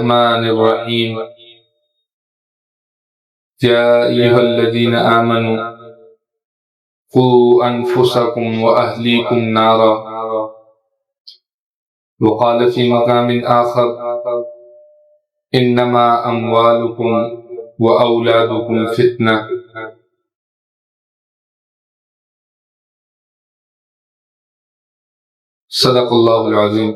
الرحمن الرحیم یا ایھا الذین آمنوا قوا انفسکم واہلیکم نارا وقال فی مقام آخر انما اموالکم واولادکم فتنہ۔ صدق اللہ العظیم۔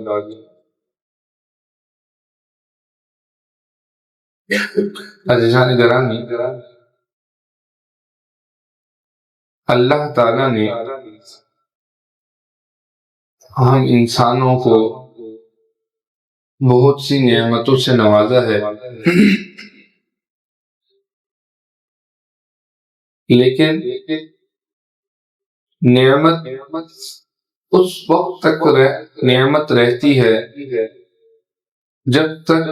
عزیزان گرامی، اللہ تعالیٰ نے ہم انسانوں کو بہت سی نعمتوں سے نوازا ہے، لیکن نعمت اس وقت تک نعمت رہتی ہے جب تک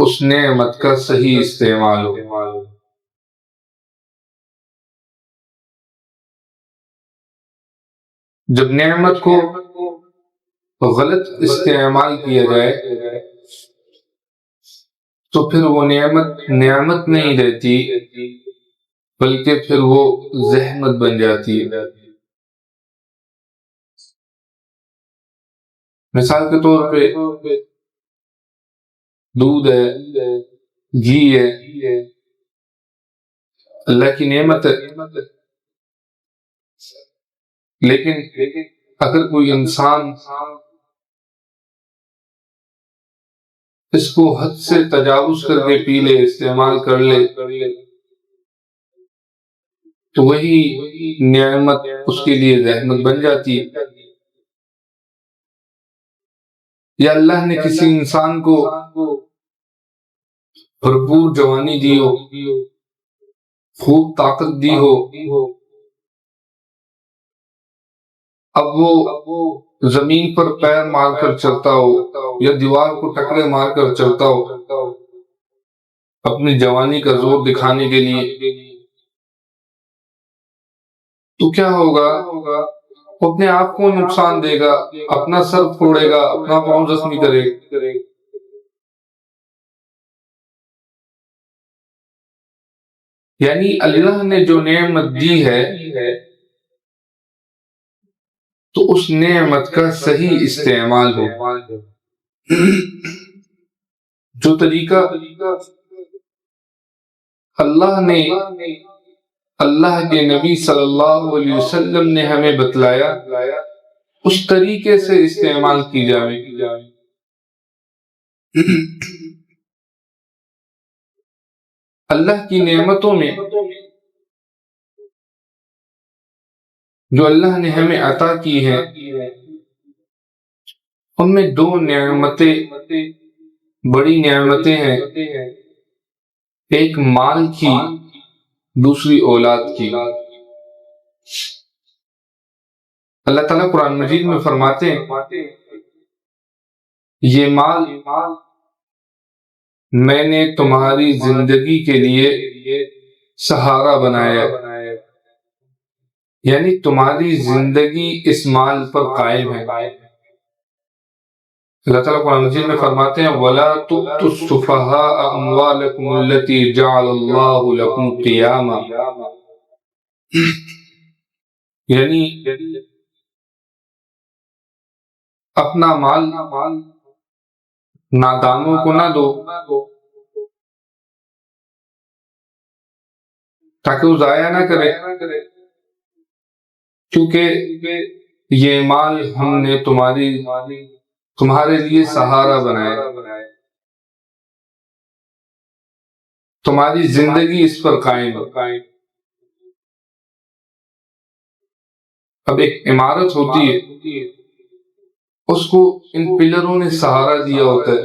اس نعمت کا صحیح استعمال ہو۔ جب نعمت کو غلط استعمال کیا جائے تو پھر وہ نعمت نہیں رہتی، بلکہ پھر وہ زحمت بن جاتی ہے۔ مثال کے طور پہ دودھ ہے، گھی ہے، اللہ کی نعمت ہے، لیکن اگر کوئی انسان اس کو حد سے تجاوز کر کے پی لے، استعمال کر لے، تو وہی نعمت اس کے لیے زحمت بن جاتی ہے۔ یا اللہ نے کسی انسان کو بھرپور جوانی دی ہو، خوب طاقت دی ہو، اب وہ زمین پر پیر مار کر چلتا ہو یا دیوار کو ٹکرے مار کر چلتا ہو اپنی جوانی کا زور دکھانے کے لیے، تو کیا ہوگا؟ وہ اپنے آپ کو نقصان دے گا، اپنا سر پھوڑے گا، اپنا پاؤں زخمی کرے گا۔ یعنی اللہ نے جو نعمت دی ہے تو اس نعمت کا صحیح استعمال ہو۔ جو طریقہ اللہ نے، اللہ کے نبی صلی اللہ علیہ وسلم نے ہمیں بتلایا، اس طریقے سے استعمال کی جائے۔ اللہ کی نعمتوں میں جو اللہ نے ہمیں عطا کی ہیں، ان میں دو نعمتیں، بڑی نعمتیں ہیں، ایک مال کی، دوسری اولاد کی۔ اللہ تعالیٰ قرآن مجید میں فرماتے ہیں یہ مال میں نے تمہاری زندگی کے لیے سہارا بنایا، یعنی تمہاری زندگی اس مال پر قائم ہے۔ اللہ تعالیٰ قرآن مجید میں فرماتے ہیں وَلَا تُؤْتُوا السُّفَهَاءَ أَمْوَالَكُمُ الَّتِي جَعَلَ اللَّهُ لَكُمْ قِيَامًا، یعنی اپنا مال نادانوں کو نہ دو تاکہ وہ ضائع نہ کرے، کیونکہ یہ مال ہم نے تمہارے لیے سہارا بنایا، تمہاری زندگی اس پر قائم ہے۔ اب ایک عمارت ہوتی ہے، اس کو ان پلروں نے سہارا دیا ہوتا ہے،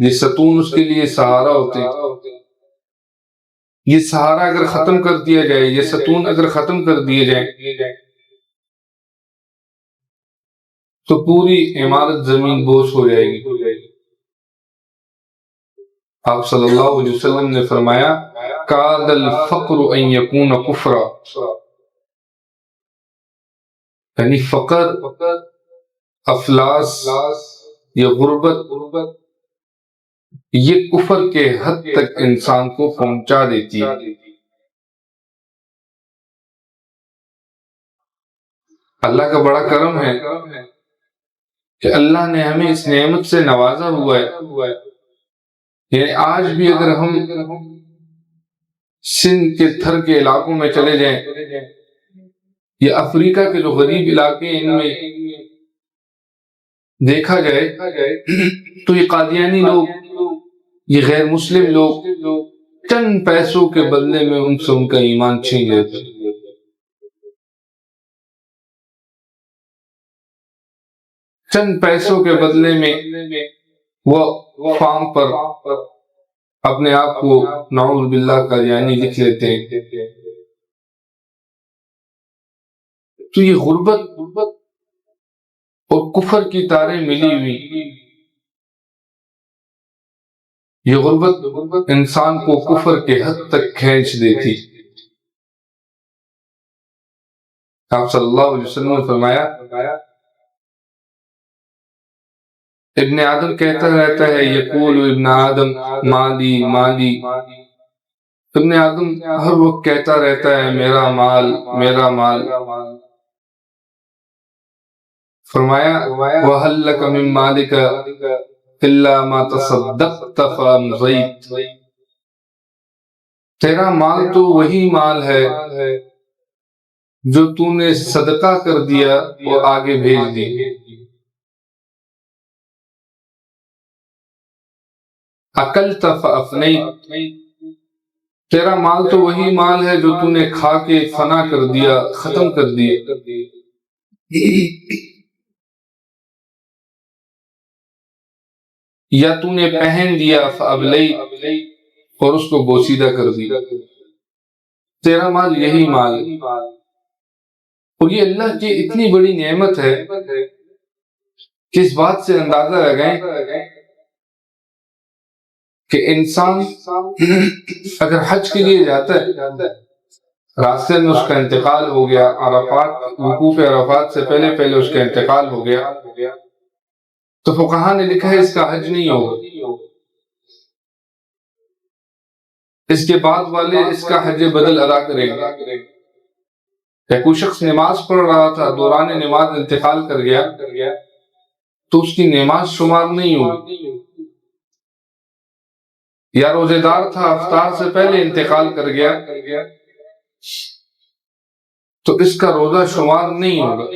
یہ ستون اس کے لیے سہارا ہوتے ہیں۔ یہ سہارا اگر ختم کر دیا جائے، یہ ستون اگر ختم کر دیے جائیں تو پوری عمارت زمین بوس ہو جائے گی۔ آپ صلی اللہ علیہ وسلم نے فرمایا کاد الفقر ان یکون کفرا، یعنی فقر، افلاس یا غربت یہ کفر کے حد تک انسان کو پہنچا دیتی ہے۔ اللہ کا بڑا کرم ہے کہ اللہ نے ہمیں اس نعمت سے نوازا ہوا ہے، یعنی آج بھی اگر ہم سندھ کے تھر کے علاقوں میں چلے جائیں یا افریقہ کے جو غریب علاقے ان میں دیکھا جائے تو یہ قادیانی لوگ، یہ غیر مسلم لوگ چند پیسوں کے بدلے میں ان سے ان کا ایمان چھین لیتے، چند پیسوں کے بدلے میں وہ فارم پر اپنے آپ کو نعوذ باللہ قادیانی لکھ لیتے ہیں۔ تو یہ غربت اور کفر کی تاریں ملی ہوئی، یہ غربت انسان کو کفر کے حد تک کھینچ دیتی۔ آپ صلی اللہ علیہ وسلم نے فرمایا، ابن آدم کہتا رہتا ہے، یقول ابن آدم مالی مالی، ابن آدم ہر وقت کہتا رہتا ہے میرا مال میرا مال۔ فرمایا وَهَلْ لَكَ مِن مَالِكَ إِلَّا مَا تَصَدَّقْتَ فَأَمْضَيْتَ، تیرا مال تو وہی مال ہے جو تو نے صدقہ کر دیا اور آگے بھیج دی۔ أَكَلْتَ فَأَفْنَيْتَ، تیرا مال تو وہی مال ہے جو تو نے کھا کے فنا کر دیا، ختم کر دیا۔ یا تو نے پہن لیا فَأَبْلَيْتَ، اور اس کو بوسیدہ کر دیا۔ تیرا مال یہی مال ہے، اور یہ اللہ کی اتنی بڑی نعمت ہے کہ اس بات سے اندازہ لگائیں کہ انسان اگر حج کے لیے جاتا ہے، راستے میں اس کا انتقال ہو گیا، عرفات وقوف عرفات سے پہلے پہلے اس کا انتقال ہو گیا، تو فقہا نے لکھا ہے اس کا حج نہیں ہوگا، اس کے بعد والے اس کا حج بدل ادا کریں گے۔ یا کوئی شخص نماز پڑھ رہا تھا، دوران نماز انتقال کر گیا تو اس کی نماز شمار نہیں ہوگی۔ یا روزے دار تھا، افطار سے پہلے انتقال کر گیا تو اس کا روزہ شمار نہیں ہوگا۔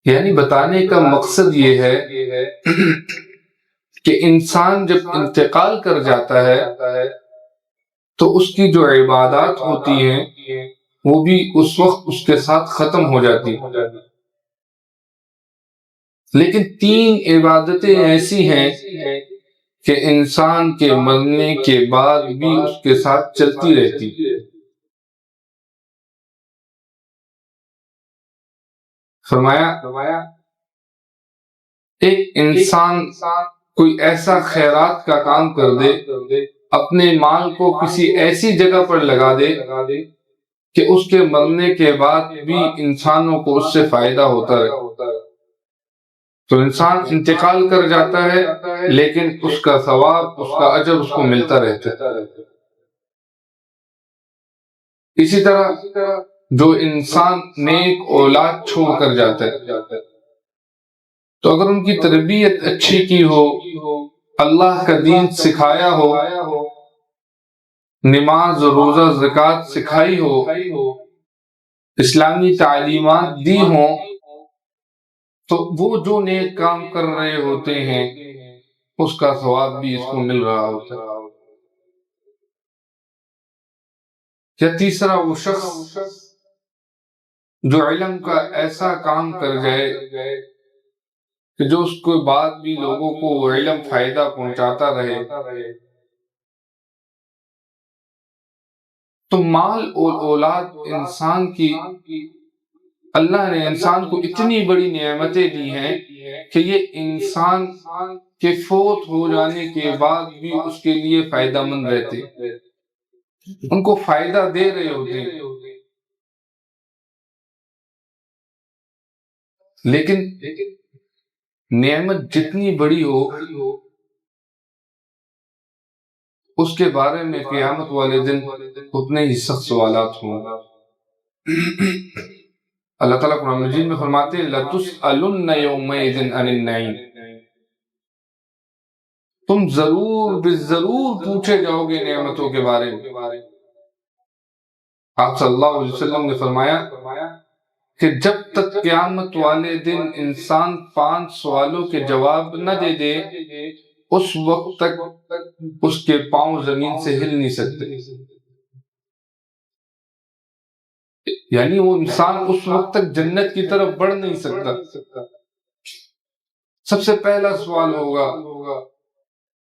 یعنی بتانے کا مقصد یہ ہے کہ انسان جب انتقال کر جاتا ہے تو اس کی جو عبادات ہوتی ہیں وہ بھی اس وقت اس کے ساتھ ختم ہو جاتی ہیں۔ لیکن تین عبادتیں ایسی ہیں کہ انسان کے مرنے کے بعد بھی اس کے ساتھ چلتی رہتی۔ فرمایا ایک انسان کوئی ایسا خیرات کا کام کر دے، اپنے مال کو کسی ایسی جگہ پر لگا دے کہ اس کے مرنے کے بعد بھی انسانوں کو اس سے فائدہ ہوتا رہے، تو انسان انتقال کر جاتا ہے لیکن اس کا ثواب، اس کا اجر اس کو ملتا رہتا ہے۔ اسی طرح جو انسان نیک اولاد چھوڑ کر جاتا ہے تو اگر ان کی تربیت اچھی کی ہو، اللہ کا دین سکھایا ہو، نماز روزہ زکوٰۃ سکھائی ہو، اسلامی تعلیمات دی ہوں، تو وہ جو نیک کام کر رہے ہوتے ہیں اس کا ثواب بھی اس کو مل رہا ہوتا ہے۔ یا تیسرا وہ شخص جو علم کا ایسا کام کر جائے کہ جو اس کے بعد بھی لوگوں کو وہ علم فائدہ پہنچاتا رہے، تو مال اور اولاد انسان کی، اللہ نے انسان کو اتنی بڑی نعمتیں دی ہیں کہ یہ انسان کے فوت ہو جانے کے بعد بھی اس کے لیے فائدہ مند رہتے، ان کو فائدہ دے رہے ہوتے ہیں۔ لیکن نعمت جتنی بڑی ہو اس کے بارے میں قیامت والے دن اتنے ہی سخت سوالات ہوں۔ اللہ تعالیٰ قرآن مجید میں فرماتے ہیں لَتُسْأَلُنَّ يَوْمَئِذٍ عَنِ النَّعِيمِ، تم ضرور پوچھے جاؤ گے نعمتوں کے بارے میں۔ آپ صلی اللہ علیہ وسلم نے فرمایا کہ جب تک قیامت والے دن انسان 5 سوالوں کے جواب نہ دے دے اس وقت تک اس کے پاؤں زمین سے ہل نہیں سکتے، یعنی وہ انسان اس وقت تک جنت کی طرف بڑھ نہیں سکتا۔ سب سے پہلا سوال ہوگا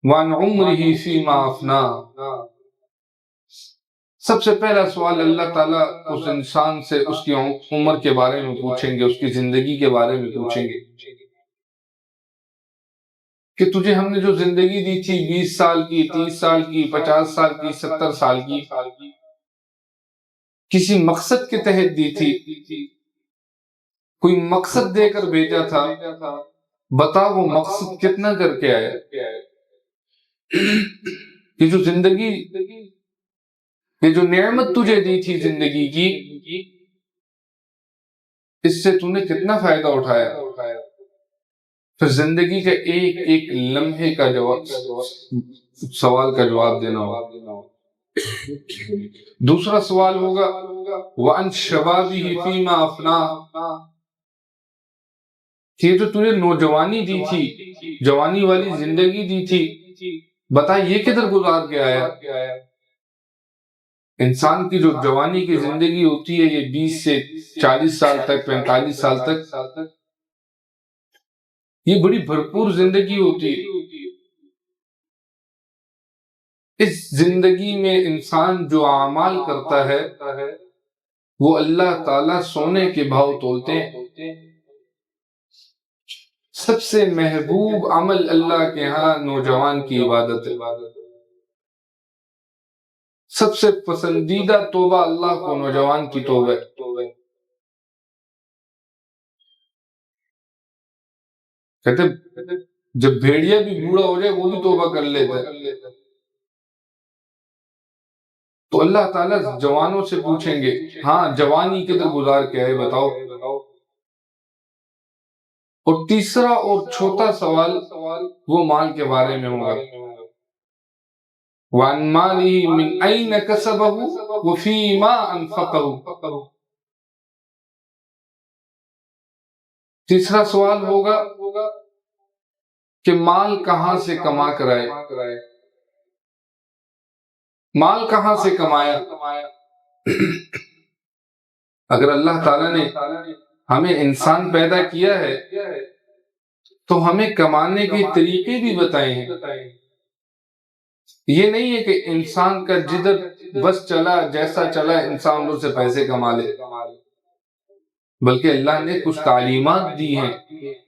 وَعَنْ عُمْرِهِ فِي مَا أَفْنَاهُ، سب سے پہلا سوال اللہ تعالیٰ اس انسان سے اس کی عمر کے بارے میں پوچھیں گے، اس کی زندگی کے بارے میں پوچھیں گے کہ تجھے ہم نے جو زندگی دی تھی 20 سال کی، 30 سال کی، 50 سال کی، 70 سال کی، کسی مقصد کے تحت دی تھی، کوئی مقصد دے کر بھیجا تھا، بتا وہ مقصد کتنا کر کے آیا؟ یہ جو زندگی، یہ جو نعمت تجھے دی تھی زندگی کی، اس سے تو نے کتنا فائدہ اٹھایا؟ پھر زندگی کے ایک ایک لمحے کا سوال کا جواب دینا ہوگا۔ دوسرا سوال ہوگا وَعَنْ شَبَابِهِ فِي مَا أَفْنَاهُ، یہ جو تجھے نوجوانی دی تھی، جوانی والی زندگی دی تھی، بتا یہ کدھر گزار کے آیا؟ انسان کی جو جوانی کی زندگی ہوتی ہے یہ 20 سے 40 سال تک، 45 سال تک، یہ بڑی بھرپور زندگی ہوتی ہے۔ اس زندگی میں انسان جو اعمال کرتا ہے وہ اللہ تعالیٰ سونے کے بھاؤ تولتے ہیں۔ سب سے محبوب عمل اللہ کے ہاں نوجوان کی عبادت ہے۔ سب سے پسندیدہ توبہ اللہ کو نوجوان کی توبہ ہے۔ کہتے جب بھیڑیا بھی بوڑھا ہو جائے وہ بھی توبہ کر لیتا ہے، تو اللہ تعالیٰ جوانوں سے پوچھیں گے ہاں جوانی کدھر گزار کے آئے بتاؤ۔ اور تیسرا اور چھوٹا سوال وہ مال کے بارے میں ہوگا، وَعَنْ مَالِهِ مِنْ أَيْنَ كَسَبَهُ وَفِي مَا أَنْفَقَهُ، تیسرا سوال ہوگا کہ مال کہاں سے کما کر آئے، مال کہاں سے کمایا۔ اگر اللہ تعالیٰ نے ہمیں انسان پیدا کیا ہے تو ہمیں کمانے کے طریقے بھی بتائے ہیں۔ یہ نہیں ہے کہ انسان کا جدھر بس چلا جیسا چلا انسان ادھر سے پیسے کما لے، بلکہ اللہ نے کچھ تعلیمات دی ہیں،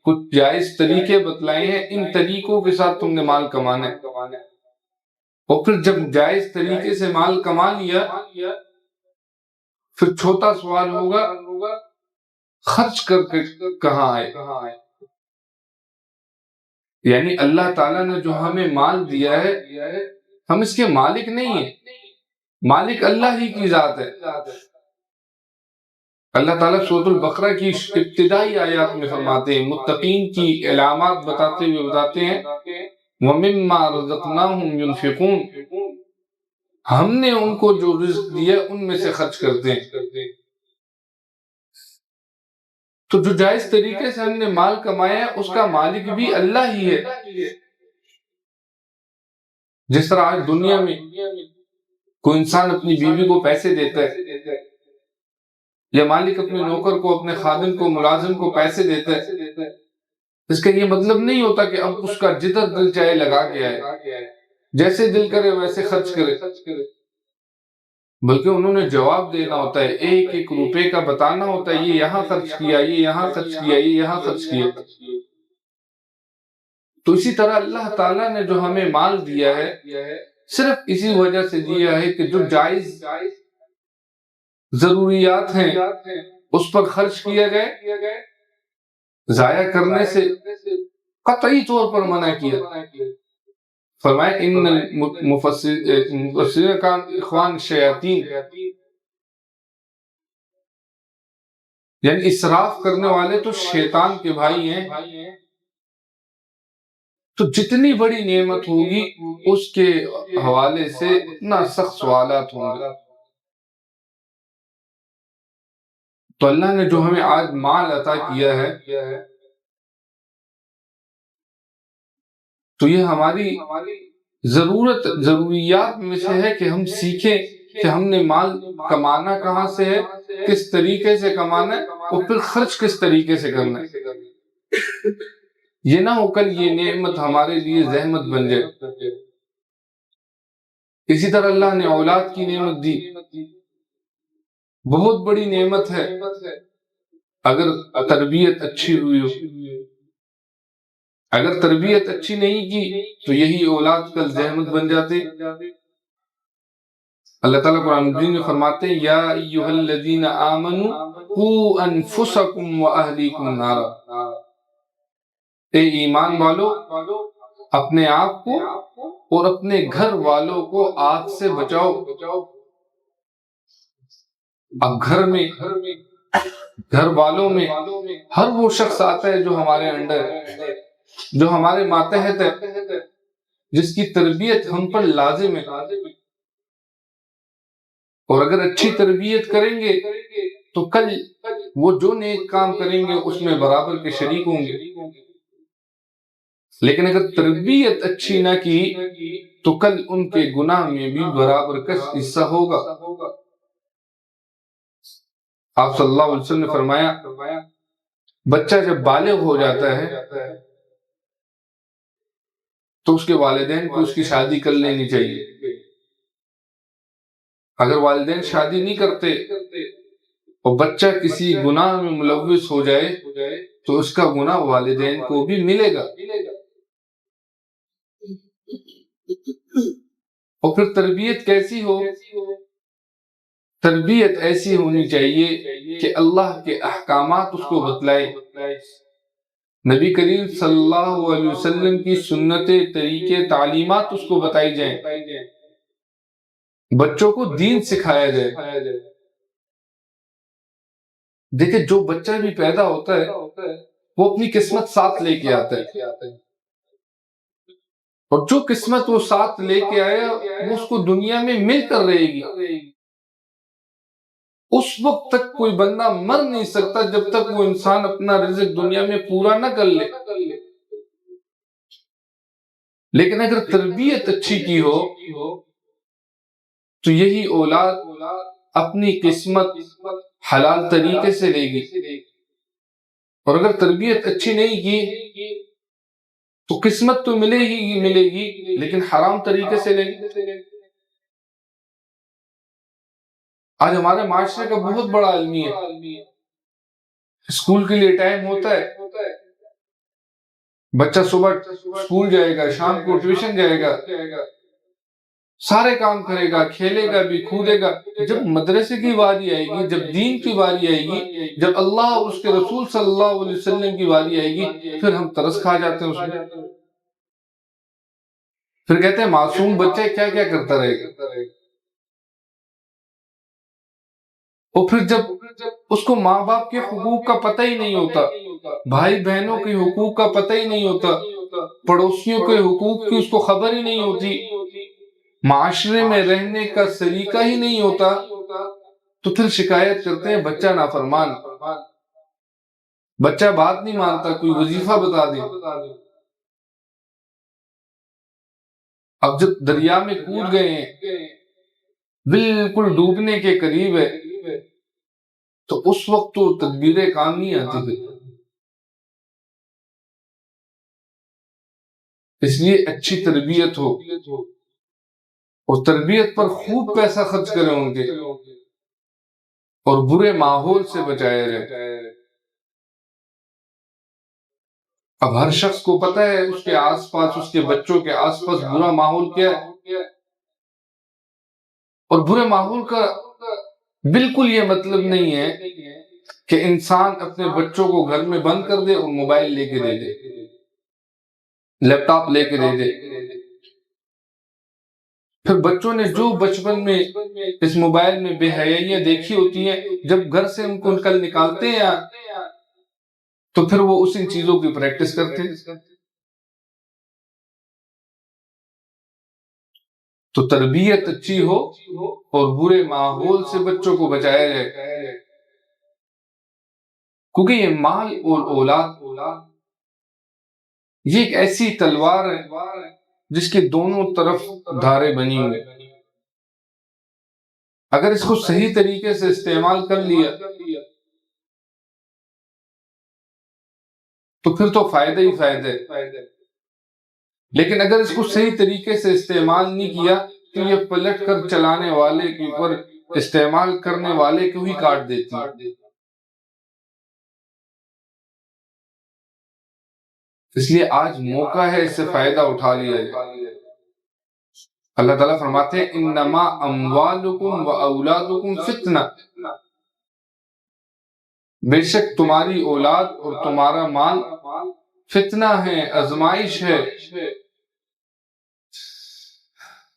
کچھ جائز طریقے بتلائے ہیں، ان طریقوں کے ساتھ تم نے مال کمانا ہے۔ اور پھر جب جائز طریقے سے مال کما لیا پھر چھوٹا سوال ہوگا خرچ کر کے کہاں آئے۔ یعنی اللہ تعالیٰ نے جو ہمیں مال دیا ہے ہم اس کے مالک نہیں ہیں، مالک اللہ ہی کی ذات ہے۔ اللہ تعالیٰ سورۃ البقرہ کی ابتدائی آیات میں فرماتے ہیں، متقین کی علامات بتاتے ہوئے بتاتے ہیں وَمِمَّا رَزَقْنَاهُمْ يُنْفِقُونَ، ہم نے ان کو جو رزق دیا ان میں سے خرچ کرتے ہیں۔ تو جو جائز طریقے سے ہم نے مال کمایا ہے اس کا مالک بھی اللہ ہی ہے۔ جس طرح آج دنیا میں کوئی انسان اپنی بیوی کو پیسے دیتا ہے یا مالک اپنے نوکر کو، اپنے خادم کو، ملازم کو پیسے دیتا ہے، اس کا یہ مطلب نہیں ہوتا کہ اب اس کا جدھر دل چاہے لگا کے آئے، جیسے دل کرے ویسے خرچ کرے، بلکہ انہوں نے جواب دینا ہوتا ہے، ایک ایک روپے کا بتانا ہوتا ہے، یہ یہاں خرچ کیا، یہ یہاں خرچ کیا، یہ یہاں خرچ کیا۔ تو اسی طرح اللہ تعالیٰ نے جو ہمیں مال دیا ہے صرف اسی وجہ سے دیا ہے کہ جو جائز ضروریات ہیں اس پر خرچ کیا جائے، ضائع کرنے سے قطعی طور پر منع کیا۔ فرمایا ان المفسرین کان اخوان الشیاطین، یعنی اسراف کرنے والے تو شیطان کے بھائی ہیں. تو جتنی بڑی نعمت ہوگی اس کے حوالے سے اتنا سخت سوالات ہوں گے. تو اللہ نے جو ہمیں آج مال عطا کیا ہے تو یہ ہماری ضروریات میں سے ہے کہ ہم سیکھیں کہ ہم نے مال کمانا کہاں سے ہے، کس طریقے سے کمانا ہے، اور پھر خرچ کس طریقے سے کرنا ہے. یہ نہ ہو کل یہ نعمت ہمارے لیے زحمت بن جائے. اسی طرح اللہ نے اولاد کی نعمت دی، بہت بڑی نعمت ہے. اگر تربیت اچھی ہوئی ہو، اگر تربیت اچھی نہیں کی تو یہی اولاد کل زحمت بن جاتے. اللہ تعالیٰ قرآن مجید میں فرماتے ہیں یا ایھا الذین آمنوا قوا انفسکم واہلیکم نارا، اے ایمان والو اپنے آپ کو اور اپنے گھر والوں کو آگ سے بچاؤ. اب گھر والوں میں ہر وہ شخص آتا ہے جو ہمارے انڈر ہے، جو ہمارے ماتحت ہے، جس کی تربیت ہم پر لازم ہے. اور اگر اچھی تربیت کریں گے تو کل وہ جو نیک کام کریں گے اس میں برابر کے شریک ہوں گے. لیکن اگر تربیت اچھی نہ کی تو کل ان کے گناہ میں بھی برابر کا حصہ ہوگا. آپ صلی اللہ علیہ وسلم نے فرمایا بچہ جب بالغ ہو جاتا ہے تو اس کے والدین کو اس کی شادی کر لینی چاہیے. اگر والدین شادی نہیں کرتے اور بچہ کسی گناہ میں ملوث ہو جائے تو اس کا گناہ والدین کو بھی ملے گا. اور پھر تربیت کیسی ہو؟ تربیت ایسی ہونی چاہیے کہ اللہ کے احکامات اس کو بتلائے، نبی کریم صلی اللہ علیہ وسلم کی سنتیں، طریقے، تعلیمات اس کو بتائی جائیں، بچوں کو دین سکھایا جائے. دیکھیں جو بچہ بھی پیدا ہوتا ہے وہ اپنی قسمت ساتھ لے کے آتا ہے، اور جو قسمت وہ ساتھ لے کے آیا وہ اس کو دنیا میں مل کر رہے گی. اس وقت تک کوئی بندہ مر نہیں سکتا جب تک وہ انسان اپنا رزق دنیا میں پورا نہ کر لے. لیکن اگر تربیت اچھی کی ہو تو یہی اولاد اپنی قسمت حلال طریقے سے لے گی. اور اگر تربیت اچھی نہیں کی تو قسمت تو ملے گی لیکن حرام طریقے سے لے گی. آج ہمارے معاشرے کا بہت بڑا المیہ ہے، اسکول کے لیے ٹائم ہوتا ہے، بچہ صبح اسکول جائے گا، شام کو ٹیوشن جائے گا، سارے کام کرے گا، کھیلے گا بھی، کودے گا. جب مدرسے کی باری آئے گی، جب دین کی باری آئے گی، جب اللہ اور اس کے رسول صلی اللہ علیہ وسلم کی باری آئے گی، پھر ہم ترس کھا جاتے ہیں اس میں. پھر کہتے ہیں معصوم بچے کیا کیا کرتا رہے گا. اور پھر جب اس کو ماں باپ کے حقوق کا پتہ ہی نہیں ہوتا، بھائی بہنوں کے حقوق کا پتہ ہی نہیں ہوتا، پڑوسیوں کے حقوق کی اس کو خبر ہی نہیں ہوتی، معاشرے میں رہنے کا سلیقہ ہی نہیں ہوتا، تو پھر شکایت کرتے ہیں بچہ نافرمان، بچہ بات نہیں مانتا، کوئی وظیفہ بتا دے. اب جب دریا میں کود گئے ہیں، بالکل ڈوبنے کے قریب ہے، تو اس وقت تو تدبیریں کام نہیں آتی تھی. اس لیے اچھی تربیت ہو اور تربیت پر خوب پیسہ خرچ کریں ان کے، اور برے ماحول سے بچایا جائے. اب ہر شخص کو پتہ ہے اس کے آس پاس، اس کے بچوں کے آس پاس برا ماحول کیا ہے. اور برے ماحول کا بالکل یہ مطلب نہیں ہے کہ انسان اپنے بچوں کو گھر میں بند کر دے اور موبائل لے کے دے دے، لیپ ٹاپ لے کے دے دے. پھر بچوں نے جو بچپن میں اس موبائل میں بے حیائیاں دیکھی ہوتی ہیں، جب گھر سے ان کو کل نکالتے ہیں تو پھر وہ اس ان چیزوں کی پریکٹس کرتے ہیں۔ تو تربیت اچھی ہو اور برے ماحول سے بچوں کو بچایا جائے، کیونکہ یہ مال اور اولاد یہ ایک ایسی تلوار ہے جس کے دونوں طرف دھاریں بنی ہوئی۔ اگر اس کو صحیح طریقے سے استعمال کر لیا تو پھر تو فائدہ ہی فائدہ ہے، لیکن اگر اس کو صحیح طریقے سے استعمال نہیں کیا تو یہ پلٹ کر چلانے والے کے اوپر، استعمال کرنے والے کو ہی کاٹ دیتی ہے۔ اس لیے آج موقع ہے، اس سے فائدہ اٹھا لیا جائے۔ اللہ تعالیٰ فرماتے ہیں انما اموالکم و اولادکم فتنہ، بے شک تمہاری اولاد اور تمہارا مال فتنہ ہے، آزمائش ہے۔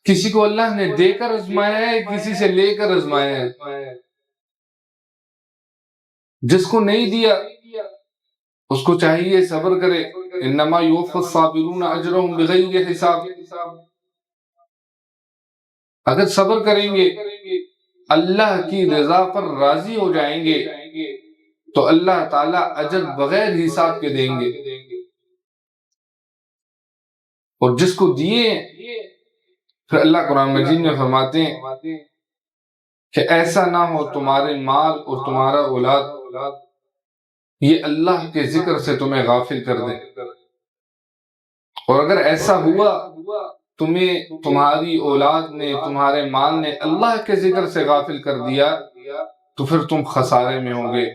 کسی کو اللہ نے دے کر آزمایا ہے، کسی سے لے کر آزمایا ہے۔ جس کو نہیں دیا اس کو چاہیے صبر کرے، انما یوفی الصابرون اجرهم بغیر حساب۔ اگر صبر کریں گے، اللہ کی رضا پر راضی ہو جائیں گے تو اللہ تعالیٰ اجر بغیر حساب کے دیں گے۔ اور جس کو دیے پھر اللہ قرآن مجید میں فرماتے ہیں کہ ایسا نہ ہو تمہارے مال اور تمہارا اولاد یہ اللہ کے ذکر سے تمہیں غافل کر دے، اور اگر ایسا ہوا تمہیں تمہاری اولاد نے، تمہارے مال نے اللہ کے ذکر سے غافل کر دیا تو پھر تم خسارے میں ہوں گے۔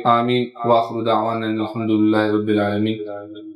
آمین۔ وآخر دعوانا الحمدللہ رب العالمین۔